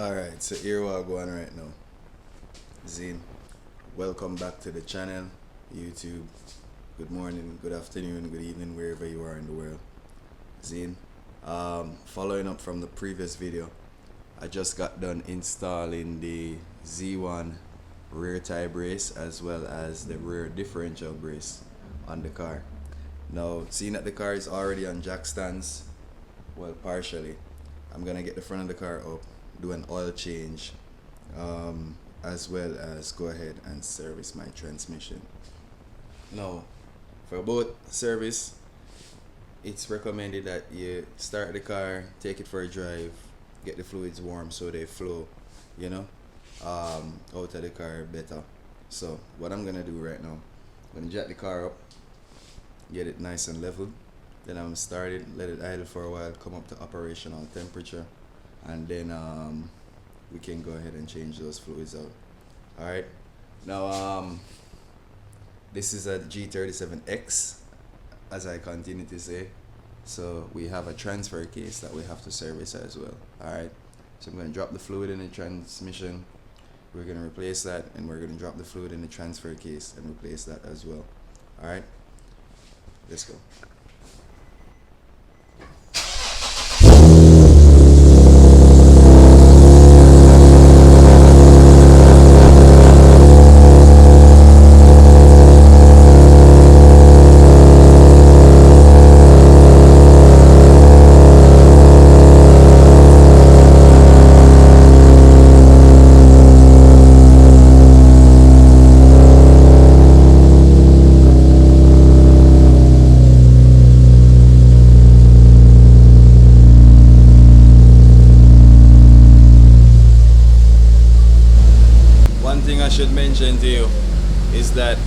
Alright, so here we are going right now. Zine, welcome back to the channel, YouTube. Good morning, good afternoon, good evening, wherever you are in the world. Zine, following up from the previous video, I just got done installing the Z1 rear tie brace as well as the rear differential brace on the car. Now, seeing that the car is already on jack stands, well, partially, I'm gonna get the front of the car up, do an oil change, as well as go ahead and service my transmission. Now, for both service, it's recommended that you start the car, take it for a drive, get the fluids warm so they flow, out of the car better. So what I'm gonna do right now, I'm gonna jack the car up, get it nice and leveled, then I'm started, let it idle for a while, come up to operational temperature, and then we can go ahead and change those fluids out. Alright, now this is a G37X, as I continue to say, so we have a transfer case that we have to service as well. Alright, so I'm going to drop the fluid in the transmission, we're going to replace that, and we're going to drop the fluid in the transfer case and replace that as well. Alright, let's go. I should mention to you is that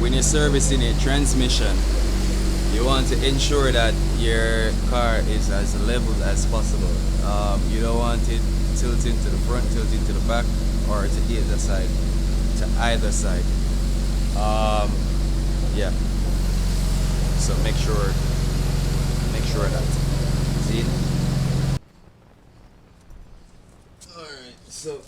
when you're servicing a transmission, you want to ensure that your car is as level as possible. You don't want it tilting to the front, tilting to the back, or to either side. Yeah. So make sure that. See? Alright, so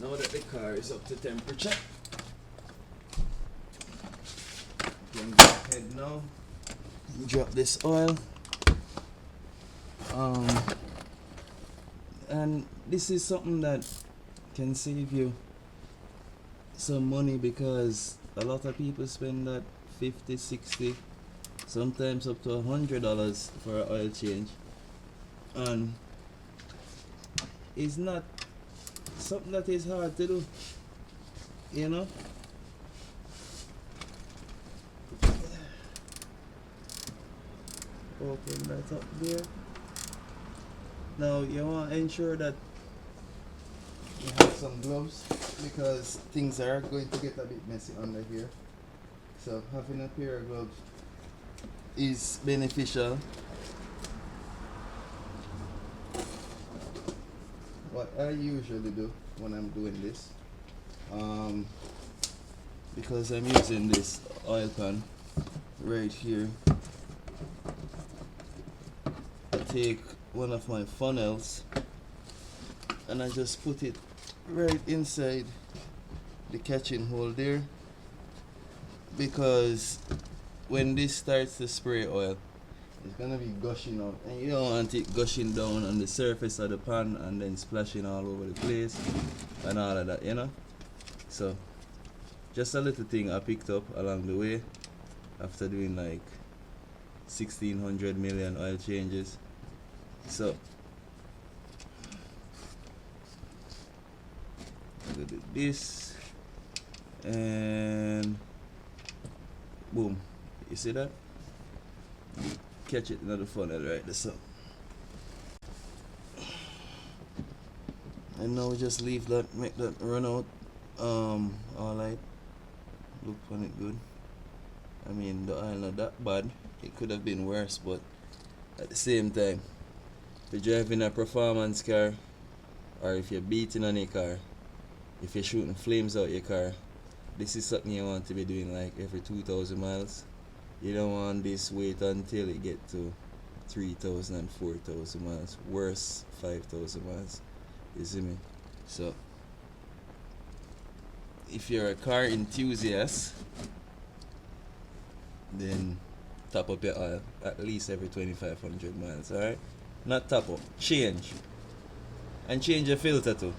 now that the car is up to temperature, you can go ahead now and drop this oil. And this is something that can save you some money, because a lot of people spend that $50, $60, sometimes up to $100 for an oil change, and it's not something that is hard to do, Open that up there. Now you want to ensure that you have some gloves, because things are going to get a bit messy under here. So having a pair of gloves is beneficial. What I usually do when I'm doing this, because I'm using this oil pan right here, I take one of my funnels and I just put it right inside the catching hole there, because when this starts to spray oil, it's gonna be gushing out, and you don't want it gushing down on the surface of the pan and then splashing all over the place and all of that, So just a little thing I picked up along the way after doing like 1600 million oil changes. So I'm gonna do this, and boom, you see that? Catch it in the funnel right there. So and now we just leave that, make that run out. Alright, look on it good. I mean, the oil not that bad, it could have been worse, but at the same time, if you're driving a performance car, or if you're beating on a car, if you're shooting flames out your car, this is something you want to be doing like every 2,000 miles. You don't want this wait until it get to 3,000 and 4,000 miles. Worse, 5,000 miles. You see me? So, if you're a car enthusiast, then top up your oil at least every 2,500 miles, alright? Not top up, change. And change your filter too.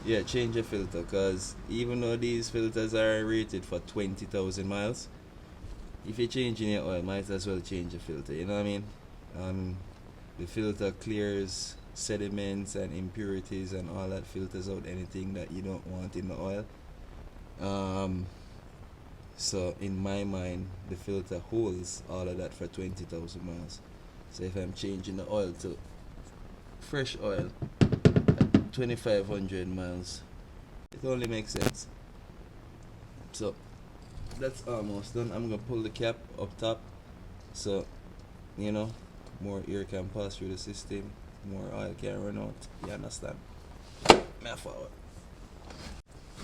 Yeah, change your filter, because even though these filters are rated for 20,000 miles, if you're changing your oil, might as well change the filter, you know what I mean? The filter clears sediments and impurities and all that, filters out anything that you don't want in the oil. So in my mind, the filter holds all of that for 20,000 miles. So if I'm changing the oil to fresh oil at 2,500 miles, it only makes sense. So that's almost done. I'm gonna pull the cap up top, so you know, more air can pass through the system, more oil can run out. You understand? Me forward.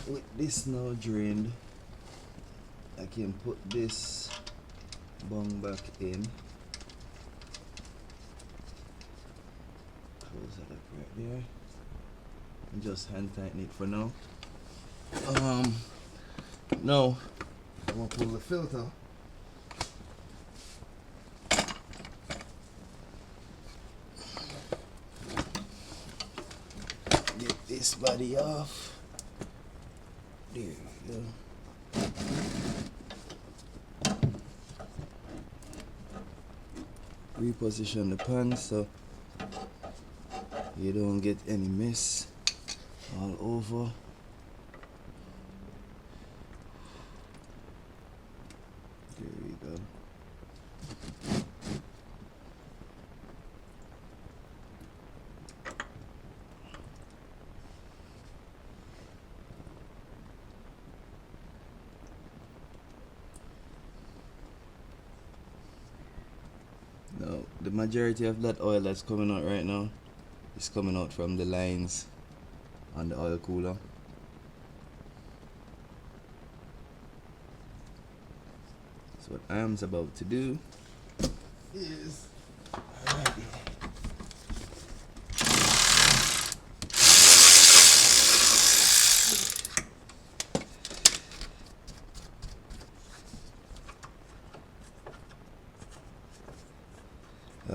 With this now drained, I can put this bung back in. Close that up right there. And just hand tighten it for now. Now I'm gonna pull the filter. Get this body off. There we go. Reposition the pan so you don't get any mess all over. There we go. Now, the majority of that oil that's coming out right now is coming out from the lines on the oil cooler. So what I'm about to do is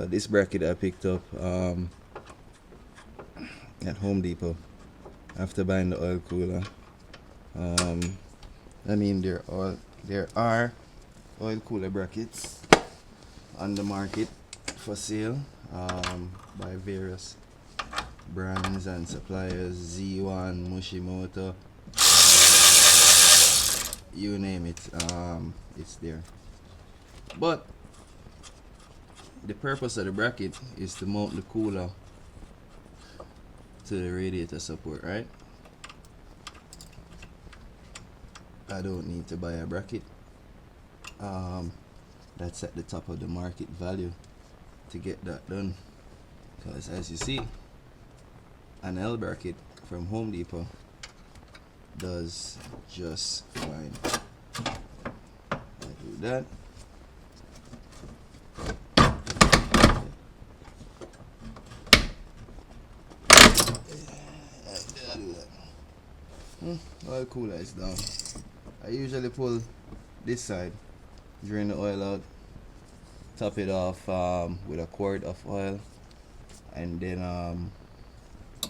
this bracket I picked up at Home Depot after buying the oil cooler. I mean, there are oil cooler brackets on the market for sale by various brands and suppliers, Z1, Mushimoto, you name it, it's there. But the purpose of the bracket is to mount the cooler to the radiator support, right? I don't need to buy a bracket. That's at the top of the market value to get that done, because as you see, an L bracket from Home Depot does just fine. I do that. Oil cooler is down. I usually pull this side, drain the oil out, top it off with a quart of oil, and then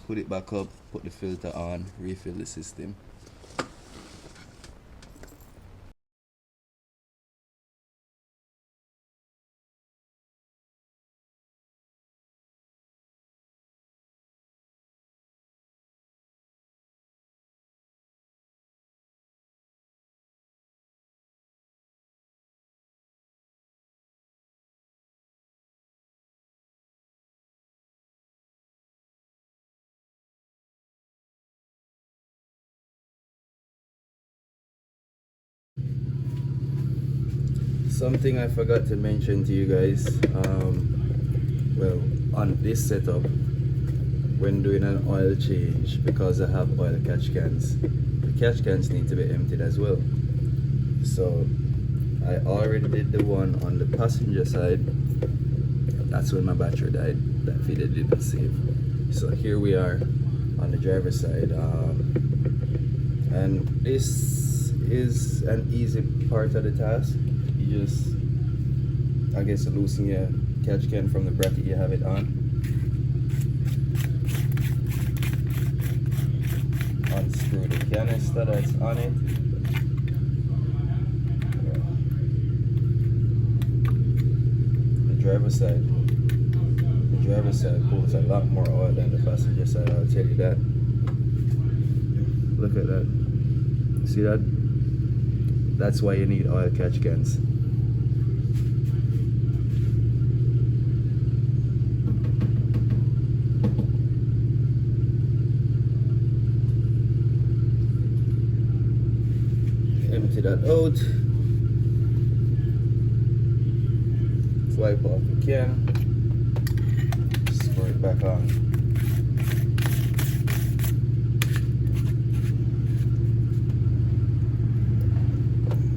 put it back up, put the filter on, refill the system. Something I forgot to mention to you guys, well, on this setup, when doing an oil change, because I have oil catch cans, the catch cans need to be emptied as well. So I already did the one on the passenger side, that's when my battery died. That video didn't save. So here we are on the driver's side, and this is an easy part of the task. You just, I guess, loosen your catch can from the bracket you have it on. Unscrew the canister that's on it. The driver's side pulls a lot more oil than the passenger side, I'll tell you that. Look at that. See that? That's why you need oil catch cans. Empty that out. Wipe off the can. Screw it back on.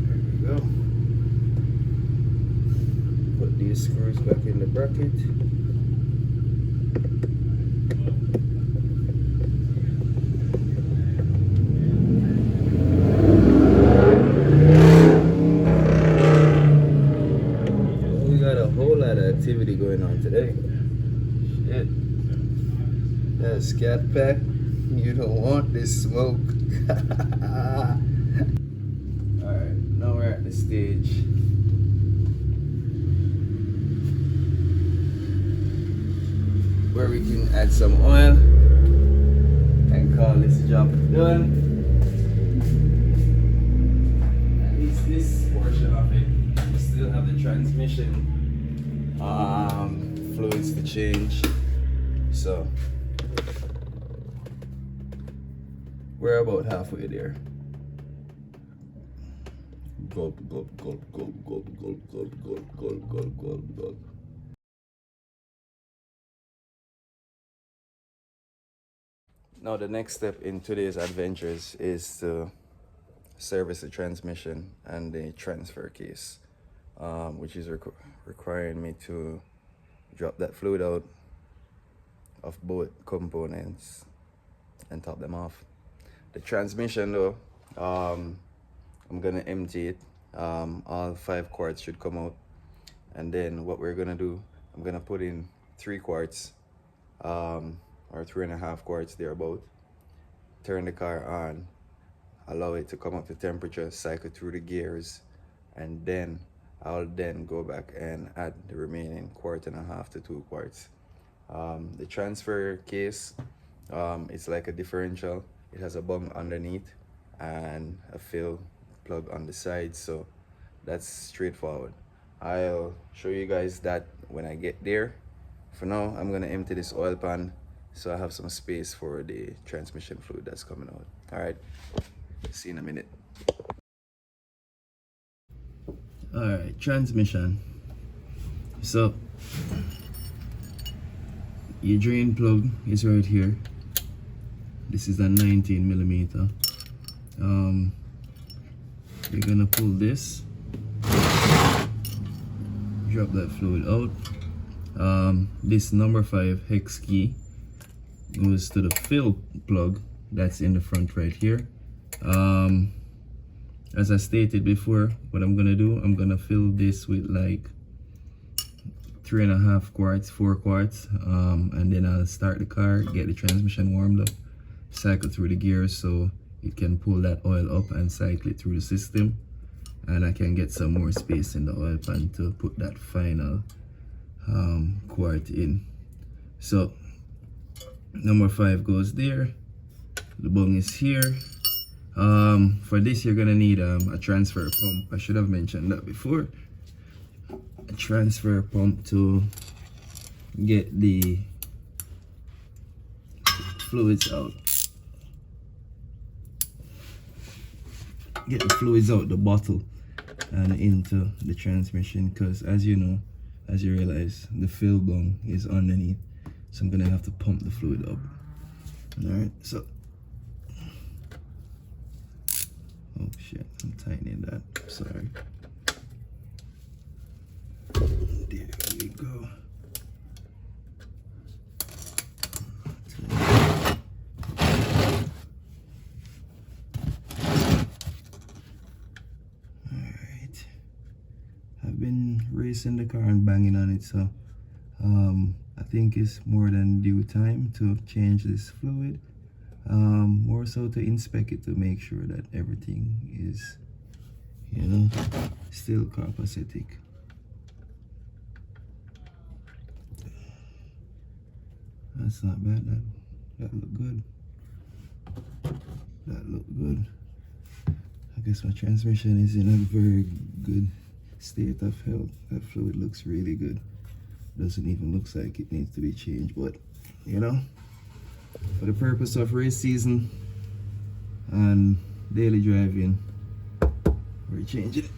There we go. Put these screws back in the bracket. Activity going on today. Shit. That scat pack. You don't want this smoke. Alright, now we're at the stage where we can add some oil and call this job done. At least this portion of it, we still have the transmission fluids to change, so we're about halfway there. Gulp, gulp, gulp, gulp, gulp, gulp, gulp, gulp, gulp, gulp, gulp, gulp. Now the next step in today's adventures is to service the transmission and the transfer case, which is requiring me to drop that fluid out of both components and top them off. The transmission though, I'm gonna empty it. All 5 quarts should come out, and then what we're gonna do, I'm gonna put in 3 quarts, or 3.5 quarts thereabout, turn the car on, allow it to come up to temperature, cycle through the gears, and then I'll then go back and add the remaining 1.25 to 2 quarts. The transfer case, it's like a differential. It has a bung underneath and a fill plug on the side, so that's straightforward. I'll show you guys that when I get there. For now, I'm gonna empty this oil pan so I have some space for the transmission fluid that's coming out. All right, see you in a minute. Alright, transmission. So your drain plug is right here. This is a 19mm. We're gonna pull this, drop that fluid out. This number 5 hex key goes to the fill plug that's in the front right here. As I stated before, what I'm gonna do, I'm gonna fill this with like 3.5 quarts, 4 quarts, and then I'll start the car, get the transmission warmed up, cycle through the gears so it can pull that oil up and cycle it through the system, and I can get some more space in the oil pan to put that final quart in. So number 5 goes there, the bung is here. For this you're gonna need a transfer pump. I should have mentioned that before. A transfer pump to get the fluids out. Get the fluids out the bottle and into the transmission, because as you know, as you realize, the fill bung is underneath, so I'm gonna have to pump the fluid up. Alright, so oh shit, I'm tightening that, sorry. There we go. racing the car and banging on it, so I think it's more than due time to change this fluid. More so to inspect it to make sure that everything is, you know, still copacetic. That's not bad. That look good. That look good. I guess my transmission is in a very good state of health. That fluid looks really good. Doesn't even look like it needs to be changed, but you know, for the purpose of race season and daily driving, we're changing it.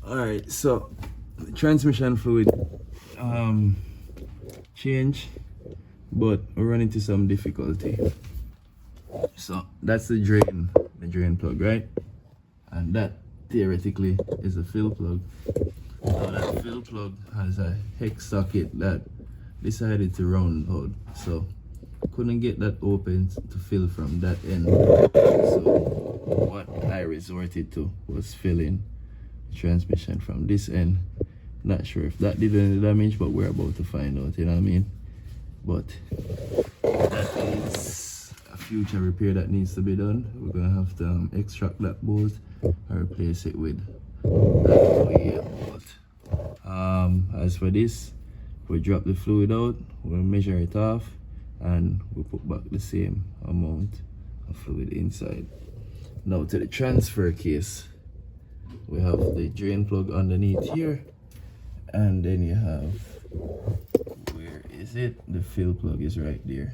Alright, so the transmission fluid change, but we're running into some difficulty. So that's the drain plug, right? And that theoretically is a fill plug. Now that fill plug has a hex socket that decided to round out, so couldn't get that open to fill from that end. So what I resorted to was filling the transmission from this end. Not sure if that did any damage, but we're about to find out, you know what I mean? But that is a future repair that needs to be done. We're gonna have to extract that bolt and replace it with that way bolt. As for this, we drop the fluid out, we'll measure it off, and we'll put back the same amount of fluid inside. Now to the transfer case, we have the drain plug underneath here, and then you have, where is it? The fill plug is right there.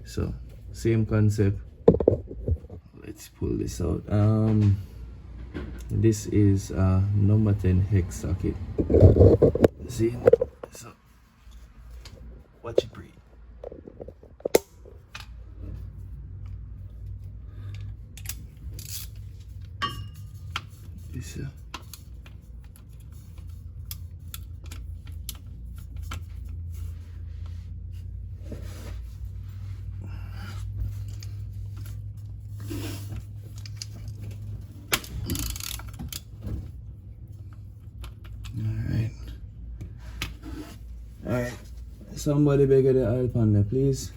So same concept. Let's pull this out. This is a number 10 hex socket. See? So watch it breathe. This Alright. Somebody beg the oil pan there, please.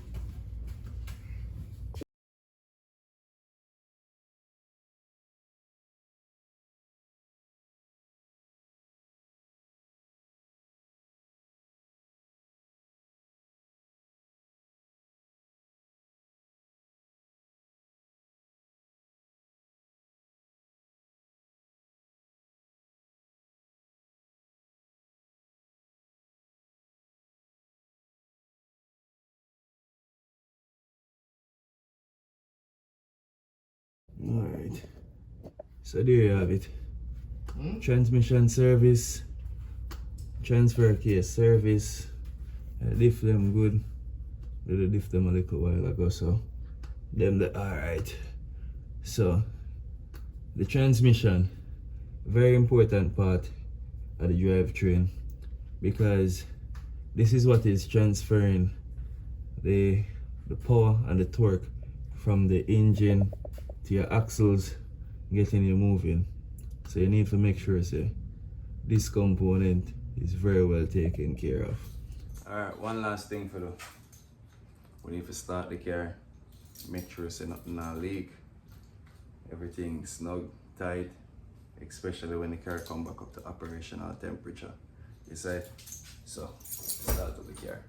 Alright. So there you have it. Transmission service, transfer case service. I diff them good. Did I diff them a little while ago, so them the alright. So the transmission, very important part of the drivetrain, because this is what is transferring the power and the torque from the engine to your axles, getting you moving. So you need to make sure, say, this component is very well taken care of. Alright, one last thing for the, we need to start the car, make sure say nothing not leak, everything snug, tight, especially when the car come back up to operational temperature. You see? So start with the car.